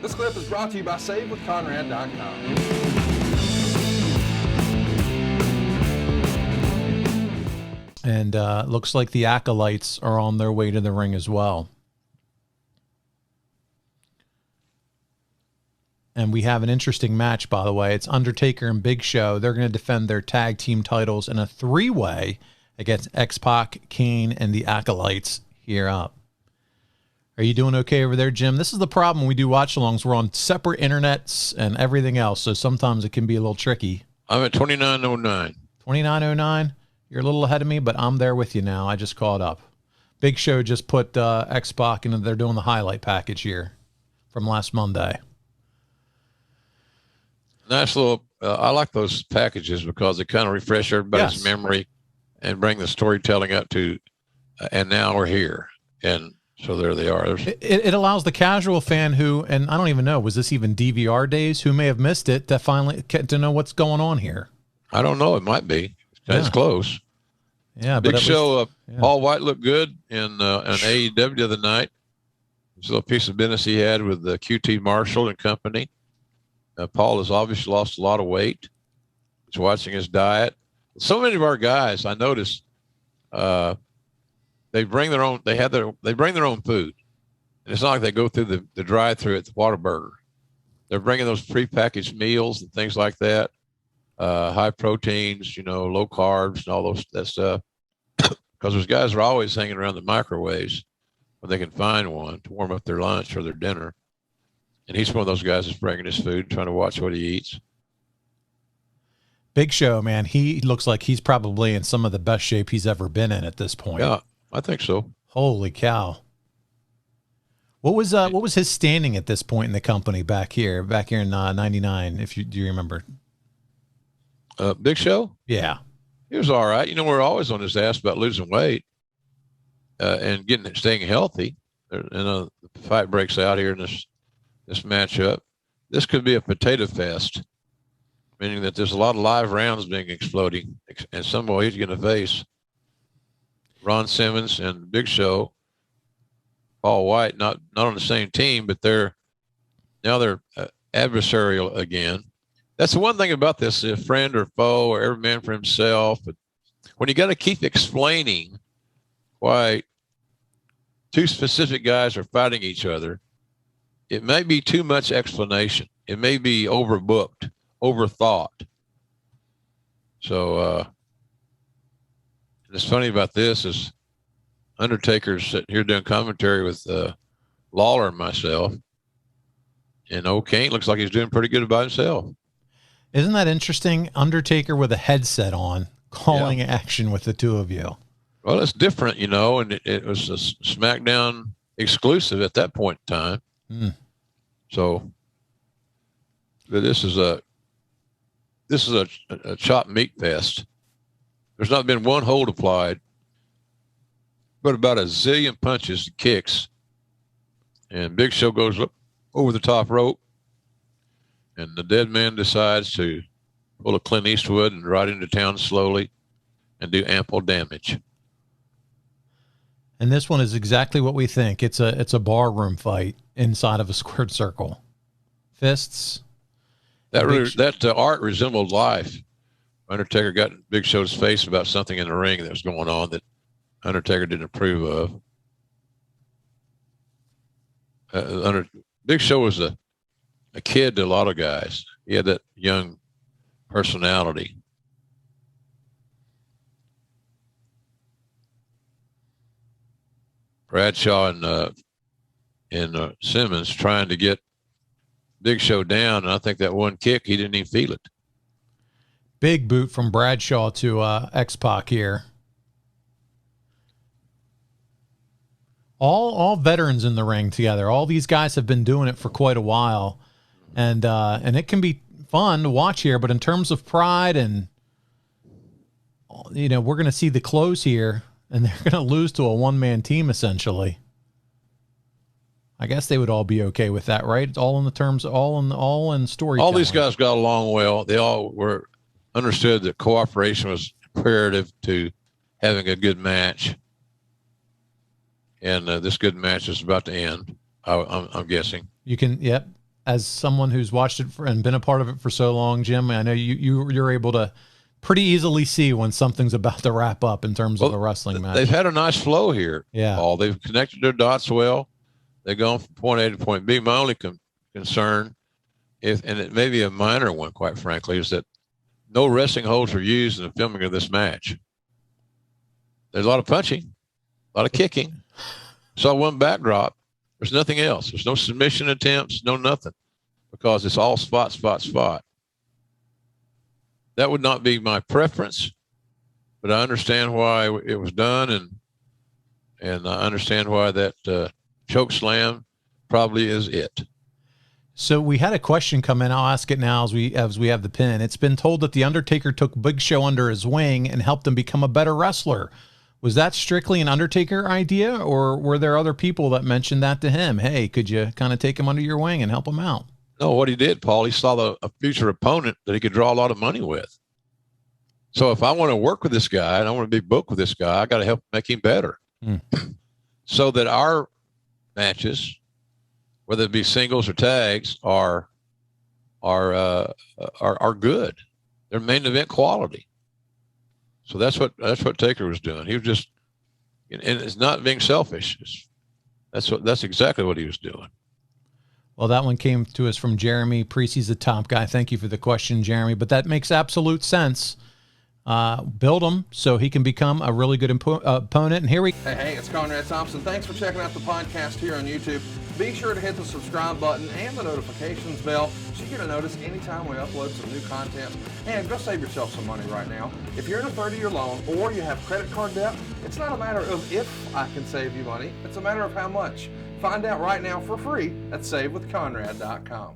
This clip is brought to you by SaveWithConrad.com. And looks like the Acolytes are on their way to the ring as well. And we have an interesting match, by the way. It's Undertaker and Big Show. They're going to defend their tag team titles in a three-way against X-Pac, Kane, and the Acolytes here up. Are you doing okay over there, Jim? This is the problem when we do watch-alongs. We're on separate internets and everything else, so sometimes it can be a little tricky. I'm at 2909. 2909? You're a little ahead of me, but I'm there with you now. I just caught up. Big Show just put X-Pac, and they're doing the highlight package here from last Monday. Nice little, I like those packages because they kind of refresh everybody's memory and bring the storytelling up to, and now we're here. And so there they are. It allows the casual fan who, and I don't even know, was this even DVR days, who may have missed it, to finally get to know what's going on here. I don't know. It might be. It's close. Yeah. Big Show, Paul White looked good in AEW the other night. This little piece of business he had with the QT Marshall and company. Paul has obviously lost a lot of weight. He's watching his diet. So many of our guys, I noticed, they bring their own. They bring their own food, and it's not like they go through the drive-through at the Whataburger. They're bringing those prepackaged meals and things like that, high proteins, low carbs, and all that stuff. Because those guys are always hanging around the microwaves when they can find one to warm up their lunch or their dinner. And he's one of those guys that's bringing his food, trying to watch what he eats. Big Show, man, he looks like he's probably in some of the best shape he's ever been in at this point. Yeah, I think so. Holy cow. What was his standing at this point in the company back here in 99, do you remember? Big Show? Yeah. He was all right. We're always on his ass about losing weight and staying healthy. And the fight breaks out here in this matchup. This could be a potato fest, meaning that there's a lot of live rounds being exploding, and somehow he's going to face Ron Simmons and Big Show, Paul White, not on the same team, but they're adversarial again. That's the one thing about this: a friend or foe, or every man for himself. But when you got to keep explaining why two specific guys are fighting each other, it may be too much explanation. It may be overbooked, overthought. So, it's funny about this is Undertaker's sitting here doing commentary with Lawler and myself, and Kane looks like he's doing pretty good about himself. Isn't that interesting? Undertaker with a headset on, calling action with the two of you. Well, it's different, and it was a SmackDown exclusive at that point in time. So this is a chopped meat fest. There's not been one hold applied, but about a zillion punches and kicks. And Big Show goes up over the top rope, and the dead man decides to pull a Clint Eastwood and ride into town slowly and do ample damage. And this one is exactly what we think. It's a barroom fight inside of a squared circle. Fists. That art resembled life. Undertaker got in Big Show's face about something in the ring that was going on that Undertaker didn't approve of. Big Show was a kid to a lot of guys. He had that young personality. Bradshaw and Simmons trying to get Big Show down, and I think that one kick, he didn't even feel it. Big boot from Bradshaw to X-Pac here. All veterans in the ring together. All these guys have been doing it for quite a while, and it can be fun to watch here. But in terms of pride, and we're going to see the close here, and they're going to lose to a one-man team essentially. I guess they would all be okay with that, right? It's all in the terms, all in storytelling. All these guys got along well. They all were understood that cooperation was imperative to having a good match. And this good match is about to end. I'm guessing. You can, yep. as someone who's watched it and been a part of it for so long, Jim, I know you're able to pretty easily see when something's about to wrap up in terms of a wrestling match. They've had a nice flow here. Yeah. Paul. They've connected their dots well. They've gone from point A to point B. My only concern, and it may be a minor one, quite frankly, is that no wrestling holds were used in the filming of this match. There's a lot of punching, a lot of kicking. Saw one backdrop. There's nothing else. There's no submission attempts, no nothing, because it's all spot, spot, spot. That would not be my preference, but I understand why it was done, and I understand why that choke slam probably is it. So we had a question come in. I'll ask it now as we have the pin. It's been told that The Undertaker took Big Show under his wing and helped him become a better wrestler. Was that strictly an Undertaker idea, or were there other people that mentioned that to him? Hey, could you kind of take him under your wing and help him out? No, what he did, Paul, he saw a future opponent that he could draw a lot of money with. So if I want to work with this guy and I want to be booked with this guy, I got to help make him better. So that our matches, whether it be singles or tags, are good. They're main event quality. So that's what Taker was doing. He was just, and it's not being selfish. That's exactly what he was doing. Well, that one came to us from Jeremy. Precy's the top guy. Thank you for the question, Jeremy. But that makes absolute sense. Build him so he can become a really good opponent. And here we go. Hey, it's Conrad Thompson. Thanks for checking out the podcast here on YouTube. Be sure to hit the subscribe button and the notifications bell so you get a notice anytime we upload some new content. And go save yourself some money right now. If you're in a 30-year loan or you have credit card debt, it's not a matter of if I can save you money. It's a matter of how much. Find out right now for free at SaveWithConrad.com.